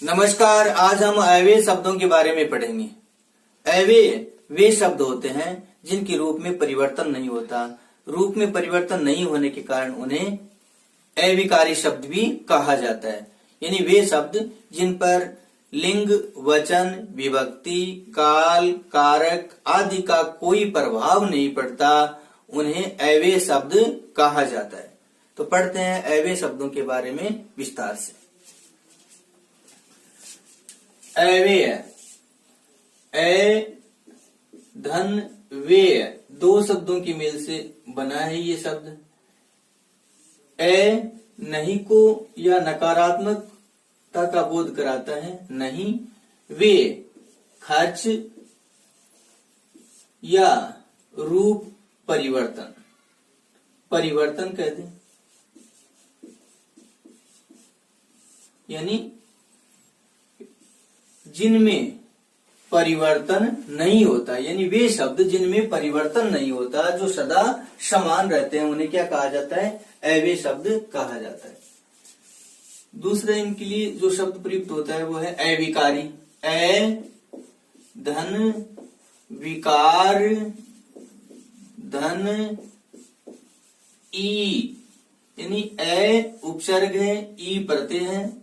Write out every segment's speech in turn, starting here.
नमस्कार। आज हम अव्यय शब्दों के बारे में पढ़ेंगे। अव्यय वे शब्द होते हैं जिनके रूप में परिवर्तन नहीं होता। रूप में परिवर्तन नहीं होने के कारण उन्हें अविकारी शब्द भी कहा जाता है। यानी वे शब्द जिन पर लिंग, वचन, विभक्ति, काल, कारक आदि का कोई प्रभाव नहीं पड़ता, उन्हें अव्यय शब्द कहा जाता है। तो पढ़ते हैं अव्यय शब्दों के बारे में विस्तार से। अव्यय, अ धन व्यय दो शब्दों की मेल से बना है ये शब्द। नहीं को या नकारात्मकता का बोध कराता है। नहीं वे खर्च या रूप परिवर्तन, परिवर्तन कहते हैं। यानी जिनमें परिवर्तन नहीं होता, यानी वे शब्द जिनमें परिवर्तन नहीं होता, जो सदा समान रहते हैं, उन्हें क्या कहा जाता है? अव्यय शब्द कहा जाता है। दूसरे इनके लिए जो शब्द प्रयुक्त होता है वो है अविकारी। धन विकार धन ई, यानी उपसर्ग है, ई प्रत्यय है,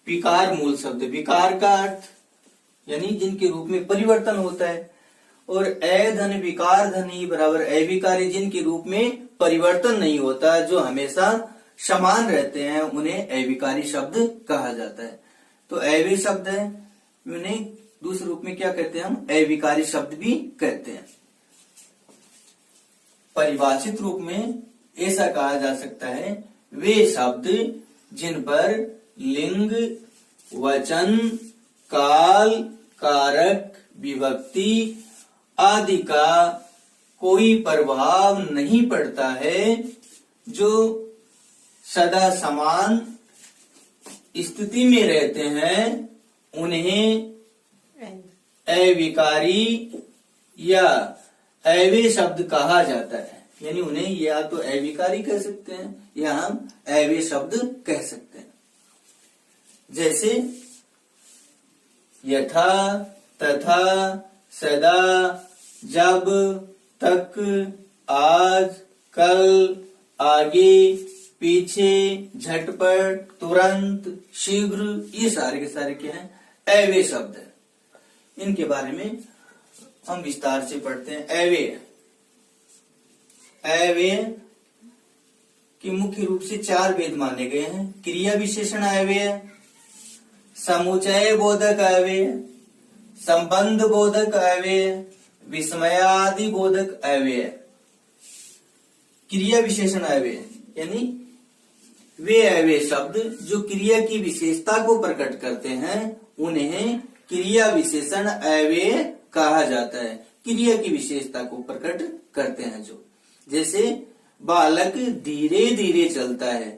विकार मूल शब्द। विकार का अर्थ यानी जिनके रूप में परिवर्तन होता है। और धन विकार धन ई बराबर अविकारी, जिनके रूप में परिवर्तन नहीं होता, जो हमेशा समान रहते हैं, उन्हें अविकारी शब्द कहा जाता है। तो अव्यय शब्द है, उन्हें दूसरे रूप में क्या कहते हैं? हम अविकारी शब्द भी कहते हैं। परिभाषित रूप में ऐसा कहा जा सकता है, वे शब्द जिन पर लिंग, वचन, काल, कारक, विभक्ति आदि का कोई प्रभाव नहीं पड़ता है, जो सदा समान स्थिति में रहते हैं, उन्हें अविकारी या अव्यय शब्द कहा जाता है। यानी उन्हें या तो अविकारी कह सकते हैं या हम अव्यय शब्द कह सकते हैं। जैसे यथा, तथा, सदा, जब, तक, आज, कल, आगे, पीछे, झटपट, तुरंत, शीघ्र, ये सारे के सारे क्या हैं? अव्यय शब्द है। इनके बारे में हम विस्तार से पढ़ते हैं। अव्यय, अव्यय कि मुख्य रूप से चार भेद माने गए हैं। क्रिया विशेषण अव्यय, समुचय बोधक अव्यय, संबंध बोधक अव्यय, विस्मयादि बोधक अव्यय। क्रिया विशेषण अव्यय यानी वे अव्यय शब्द जो क्रिया की विशेषता को प्रकट करते हैं, उन्हें क्रिया विशेषण अव्यय कहा जाता है। क्रिया की विशेषता को प्रकट करते हैं जो, जैसे बालक धीरे धीरे चलता है,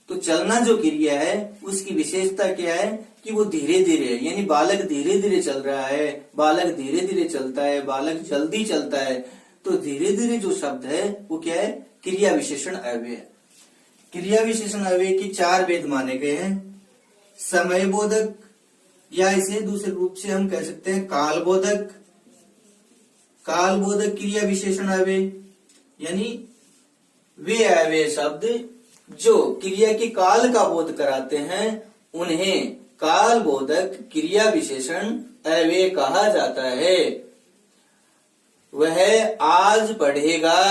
तो चलना जो क्रिया है उसकी विशेषता क्या है? कि वो धीरे धीरे है। यानी बालक धीरे धीरे चल रहा है, बालक धीरे धीरे चलता है, बालक जल्दी चलता है। तो धीरे धीरे जो शब्द है वो क्या है? क्रिया विशेषण अव्यय। क्रिया विशेषण अव्यय की चार भेद माने गए हैं। समय बोधक, या इसे दूसरे रूप से हम कह सकते हैं काल बोधक। काल बोधक क्रिया विशेषण अव्यय यानी वे अव्यय शब्द जो क्रिया के काल का बोध कराते हैं, उन्हें काल बोधक क्रिया विशेषण अव्यय कहा जाता है। वह आज पढ़ेगा,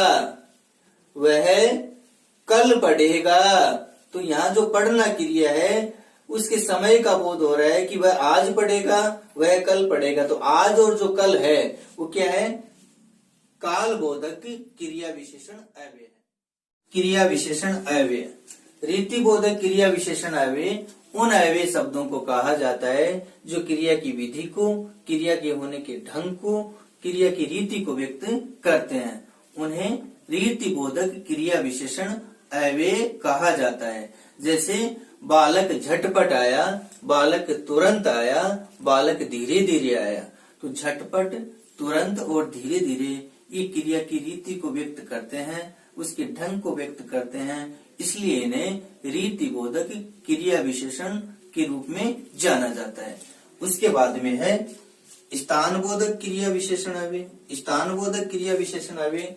वह कल पढ़ेगा। तो यहाँ जो पढ़ना क्रिया है उसके समय का बोध हो रहा है कि वह आज पढ़ेगा, वह कल पढ़ेगा। तो आज और जो कल है वो क्या है? काल बोधक क्रिया विशेषण अव्यय। क्रिया विशेषण अव्यय। रीति बोधक क्रिया विशेषण अव्यय उन अव्यय शब्दों को कहा जाता है जो क्रिया की विधि को, क्रिया के होने के ढंग को, क्रिया की रीति को व्यक्त करते हैं। उन्हें रीति बोधक क्रिया विशेषण अव्यय कहा जाता है। जैसे बालक झटपट आया, बालक तुरंत आया, बालक धीरे धीरे आया। तो झटपट, तुरंत और धीरे धीरे ये क्रिया की रीति को व्यक्त करते हैं, उसके ढंग को व्यक्त करते हैं, इसलिए इन्हें रीति बोधक क्रिया विशेषण के रूप में जाना जाता है। उसके बाद में है स्थानबोधक क्रिया विशेषण अव्यय। स्थानबोधक क्रिया विशेषण अव्यय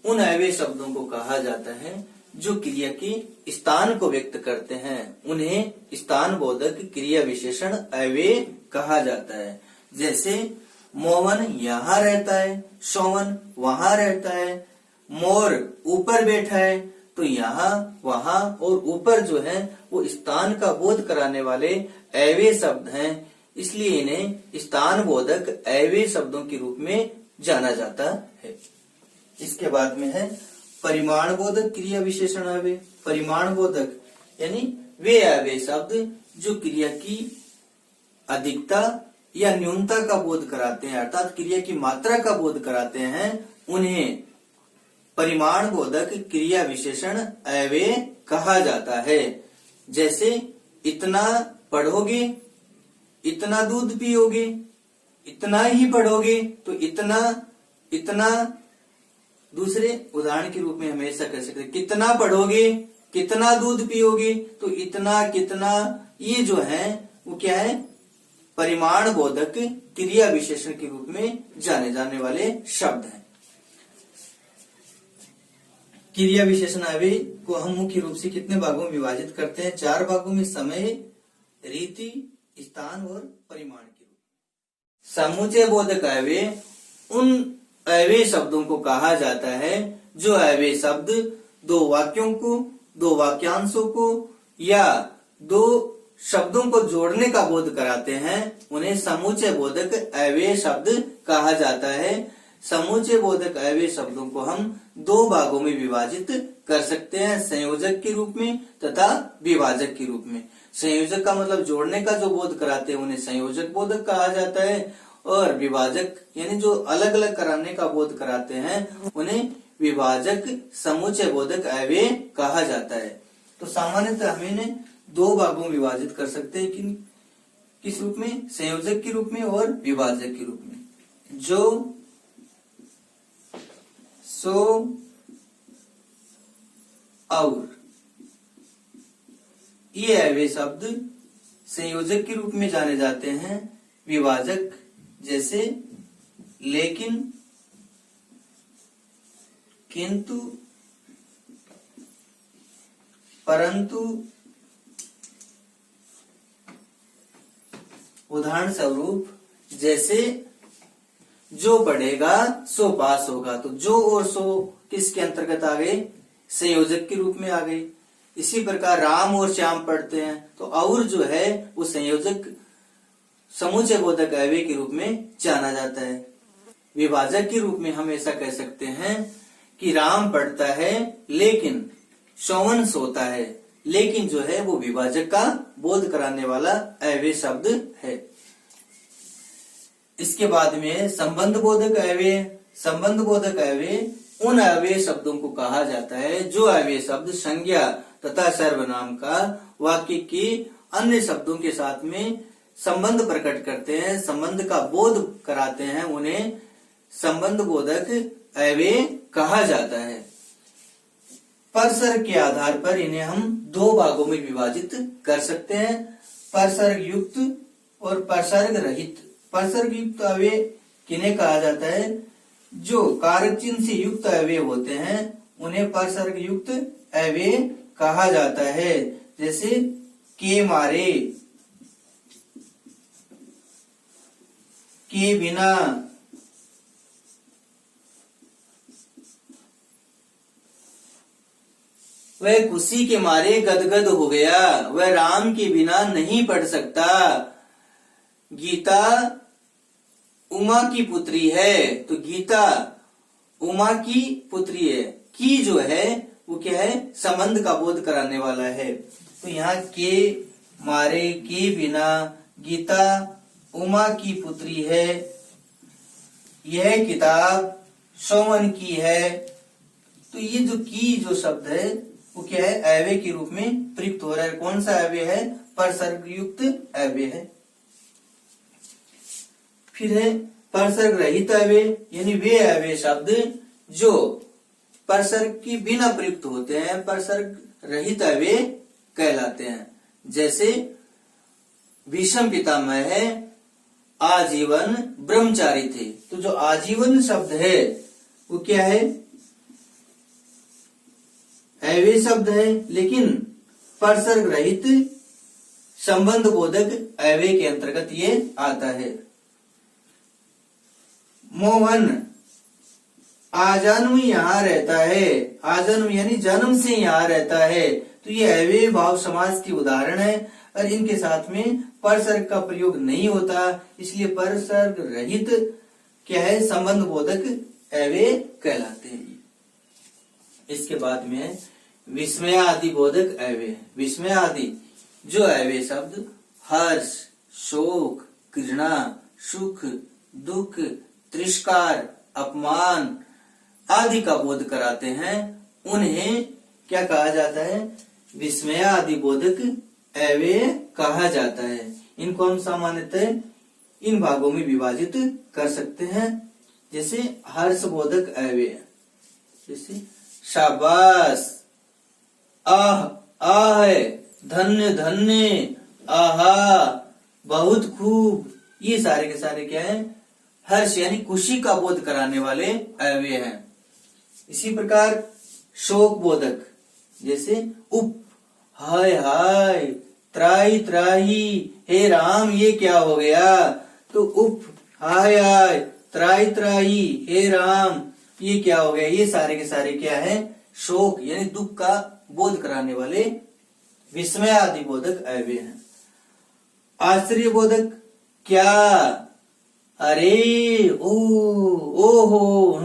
उन अव्यय शब्दों को कहा जाता है जो क्रिया के स्थान को व्यक्त करते हैं, उन्हें स्थानबोधक क्रिया विशेषण अव्यय कहा जाता है। जैसे मोहन यहाँ रहता है, सोमन वहां रहता है, मोर ऊपर बैठा है, तो यहाँ वहां और ऊपर जो है वो स्थान का बोध कराने वाले अव्यय शब्द हैं, इसलिए इन्हें स्थानबोधक अव्यय शब्दों के रूप में जाना जाता है। इसके बाद में है परिमाण बोधक क्रिया विशेषण अव्यय। परिमाण बोधक यानी वे अव्यय शब्द जो क्रिया की अधिकता या न्यूनता का बोध कराते हैं, अर्थात क्रिया की मात्रा का बोध कराते हैं, उन्हें परिमाण बोधक क्रिया विशेषण अव्यय कहा जाता है। जैसे इतना पढ़ोगे, इतना दूध पियोगे, इतना ही पढ़ोगे, तो इतना दूसरे उदाहरण के रूप में हम ऐसा कह सकते हैं, कितना पढ़ोगे, कितना दूध पियोगे, तो इतना कितना ये जो है वो क्या है, परिमाण बोधक क्रिया विशेषण के रूप में जाने जाने वाले शब्द हैं। क्रिया विशेषण अव्यय को हम मुख्य रूप से कितने भागों में विभाजित करते हैं? 4 भागों में, समय, रीति, स्थान और परिमाण के रूप में। समुच्चय बोधक अव्यय उन अव्यय शब्दों को कहा जाता है जो अव्यय शब्द 2 वाक्यों को, 2 वाक्यांशों को या 2 शब्दों को जोड़ने का बोध कराते हैं, उन्हें समुच्चय बोधक अव्यय शब्द कहा जाता है। समुच्चय बोधक अव्यय शब्दों को हम 2 भागों में विभाजित कर सकते हैं, संयोजक के रूप में तथा विभाजक के रूप में। संयोजक का मतलब जोड़ने का जो बोध कराते हैं उन्हें संयोजक बोधक कहा जाता है, और विभाजक यानी जो अलग अलग कराने का बोध कराते हैं उन्हें विभाजक समुच्चय बोधक अव्यय कहा जाता है। तो सामान्यतः हम इन्हें 2 भागों में विभाजित कर सकते हैं, किस रूप में? संयोजक के रूप में और विभाजक के रूप में। जो, सो, और ये अव्यय शब्द संयोजक के रूप में जाने जाते हैं। विभाजक जैसे लेकिन, किंतु, परंतु। उदाहरण स्वरूप जैसे जो पढ़ेगा सो पास होगा, तो जो और सो किसके अंतर्गत आ गए? संयोजक के रूप में आ गए। इसी प्रकार राम और श्याम पढ़ते हैं, तो और जो है वो संयोजक समुच्चय बोधक अव्यय के रूप में जाना जाता है। विभाजक के रूप में हम ऐसा कह सकते हैं कि राम पढ़ता है लेकिन सोमन सोता है, लेकिन जो है वो विभाजक का बोध कराने वाला अव्यय शब्द है। इसके बाद में संबंध बोधक अव्यय। संबंध बोधक अव्यय उन अव्यय शब्दों को कहा जाता है जो अव्यय शब्द संज्ञा तथा सर्वनाम का वाक्य के अन्य शब्दों के साथ में संबंध प्रकट करते हैं, संबंध का बोध कराते हैं, उन्हें संबंध बोधक अव्यय कहा जाता है। परसर्ग के आधार पर इन्हें हम 2 भागों में विभाजित कर सकते हैं, परसर्ग युक्त और परसर्ग रहित। परसर्ग युक्त अव्यय किन्हें कहा जाता है? जो कारक चिन्ह से युक्त अव्यय होते हैं उन्हें परसर्ग युक्त अव्यय कहा जाता है। जैसे के मारे, के बिना, वह खुशी के मारे गदगद हो गया, वह राम के बिना नहीं पढ़ सकता, गीता उमा की पुत्री है, तो गीता उमा की पुत्री है। की जो है वो क्या है? संबंध का बोध कराने वाला है। तो यहाँ के मारे, के बिना, गीता उमा की पुत्री है, यह किताब सोमन की है। तो ये जो की जो शब्द है वो क्या है? अव्यय के रूप में प्रयुक्त हो रहा है। कौन सा अव्यय है? परसर्ग युक्त अव्यय है। फिर है परसर्ग रहित अव्यय, यानी वे अव्यय शब्द जो परसर्ग के बिना प्रयुक्त होते हैं, परसर्ग रहित अव्यय कहलाते हैं। जैसे भीष्म पितामह है आजीवन ब्रह्मचारी थे। तो जो आजीवन शब्द है वो क्या है? अव्यय शब्द है, लेकिन परसर्ग रहित संबंध बोधक अव्यय के अंतर्गत ये आता है। मोहन आजन्म यहाँ रहता है, आजन्म यानी जन्म से यहाँ रहता है, तो ये अव्यय भाव समास की उदाहरण है और इनके साथ में परसर्ग का प्रयोग नहीं होता, इसलिए परसर्ग रहित क्या है? संबंध बोधक अव्यय कहलाते हैं। इसके बाद में है विस्मय आदि बोधक अव्यय। विस्मय आदि जो अव्यय शब्द हर्ष, शोक, घृणा, सुख, दुख, तिरस्कार, अपमान आदि का बोध कराते हैं, उन्हें क्या कहा जाता है? विस्मय आदि बोधक अव्यय कहा जाता है। इनको हम सामान्यतः इन भागों में विभाजित कर सकते हैं, जैसे हर्ष बोधक अव्यय, जैसे शाबाश, आह आह, धन्य धन्य, आहा, बहुत खूब, ये सारे के सारे क्या है? हर्ष यानी खुशी का बोध कराने वाले अव्यय हैं। इसी प्रकार शोक बोधक, जैसे उप, हाय हाय, त्राही त्राही, हे राम ये क्या हो गया? तो उप, हाय हाय, त्राही त्राही, हे राम ये क्या हो गया? ये सारे के सारे क्या है? शोक यानी दुख का बोध कराने वाले विस्मय आदि बोधक अव्यय हैं। आश्चर्य बोधक क्या, अरे, ओ, ओहो,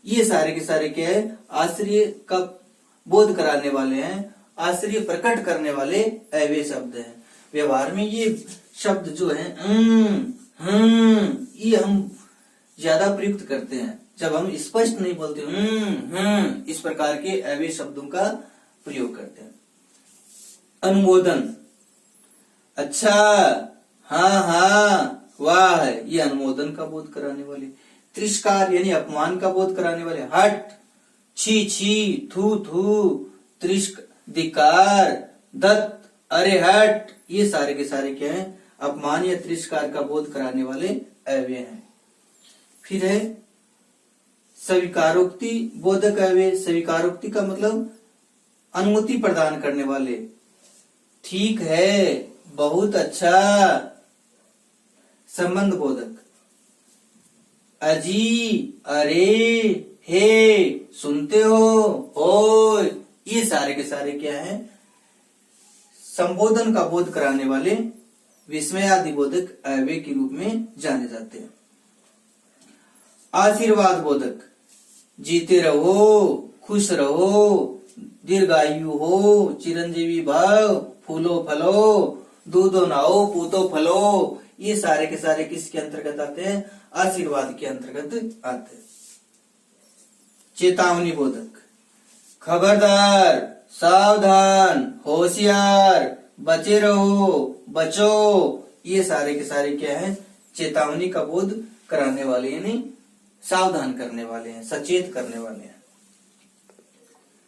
ये सारे के सारे क्या है? आश्चर्य का बोध कराने वाले हैं, आश्चर्य प्रकट करने वाले अव्यय शब्द हैं। व्यवहार में ये शब्द जो है ये हम ज्यादा प्रयुक्त करते हैं जब हम स्पष्ट नहीं बोलते, इस प्रकार के अव्यय शब्दों का प्रयोग करते हैं। अनुमोदन, अच्छा, हाँ हाँ, वाह, ये अनुमोदन का बोध कराने वाले। तिरस्कार यानी अपमान का बोध कराने वाले। हट, छी छी, थू थू, धिक्कार, दत्त, अरे हट, ये सारे के सारे क्या है? अपमान या तिरस्कार का बोध कराने वाले अव्यय हैं। फिर है स्वीकारोक्ति बोधक अव्यय। स्वीकारोक्ति का मतलब अनुमति प्रदान करने वाले। ठीक है, बहुत अच्छा, संबंध बोधक। अजी, अरे, हे, सुनते हो, ओए, ये सारे के सारे क्या है? संबोधन का बोध कराने वाले विस्मय आदि बोधक अव्यय के रूप में जाने जाते हैं। आशीर्वाद बोधक, जीते रहो, खुश रहो, दीर्घायु हो, चिरंजीवी भाव, फूलो फलो, दूधो नाओ, पूतो फलो, ये सारे के सारे किसके अंतर्गत आते हैं? आशीर्वाद के अंतर्गत आते हैं। चेतावनी बोधक, खबरदार, सावधान, होशियार, बचे रहो, बचो, ये सारे के सारे क्या है? चेतावनी का बोध कराने वाले यानी सावधान करने वाले हैं, सचेत करने वाले हैं।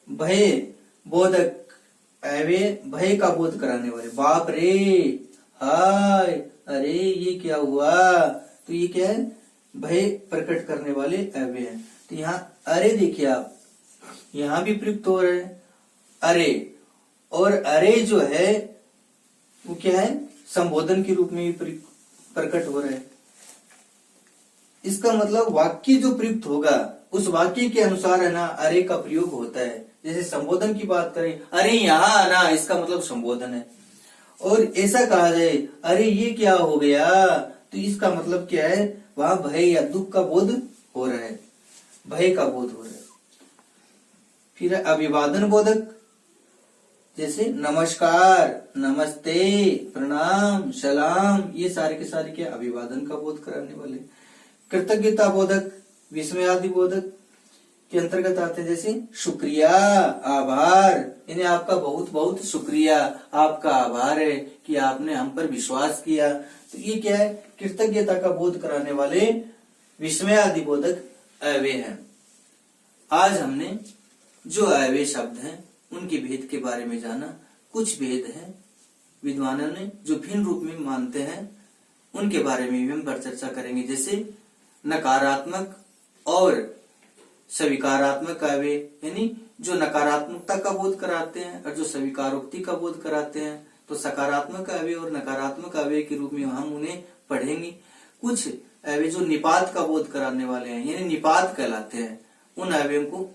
भय बोधक अव्यय, भय का बोध कराने वाले। बाप रे, हाय, अरे ये क्या हुआ? तो ये क्या है? भय प्रकट करने वाले अव्यय हैं। तो यहाँ अरे देखिए आप, यहाँ भी प्रयुक्त हो रहे हैं अरे, और अरे जो है वो क्या है? संबोधन के रूप में भी प्रकट हो रहे हैं। इसका मतलब वाक्य जो प्रयुक्त होगा उस वाक्य के अनुसार है ना अरे का प्रयोग होता है। जैसे संबोधन की बात करें, अरे यहाँ आना, इसका मतलब संबोधन है। और ऐसा कहा जाए, अरे ये क्या हो गया, तो इसका मतलब क्या है? वहां भय या दुख का बोध हो रहा है, भय का बोध हो रहा है। फिर अभिवादन बोधक, जैसे नमस्कार, नमस्ते, प्रणाम, सलाम, ये सारे के सारे क्या? अभिवादन का बोध कराने वाले। कृतज्ञता बोधक, विस्मय आदि बोधक के अंतर्गत आते हैं। जैसे शुक्रिया, आभार, यानी आपका बहुत बहुत शुक्रिया, आपका आभार है कि आपने हम पर विश्वास किया। तो ये क्या है? कृतज्ञता का बोध कराने वाले विस्मय आदि बोधक अव्यय हैं। आज हमने जो अव्यय शब्द हैं उनके भेद के बारे में जाना। कुछ भेद हैं विद्वानों ने जो भिन्न रूप में मानते हैं उनके बारे में भी हम पर चर्चा करेंगे। जैसे नकारात्मक और स्वीकारात्मक काव्य, यानी जो नकारात्मकता का बोध कराते हैं और जो स्वीकारोक्ति का बोध कराते हैं, तो सकारात्मक काव्य और नकारात्मक काव्य के रूप में हम उन्हें पढ़ेंगे। कुछ काव्य जो निपात का बोध कराने वाले हैं, यानी निपात कहलाते हैं, उन काव्यों को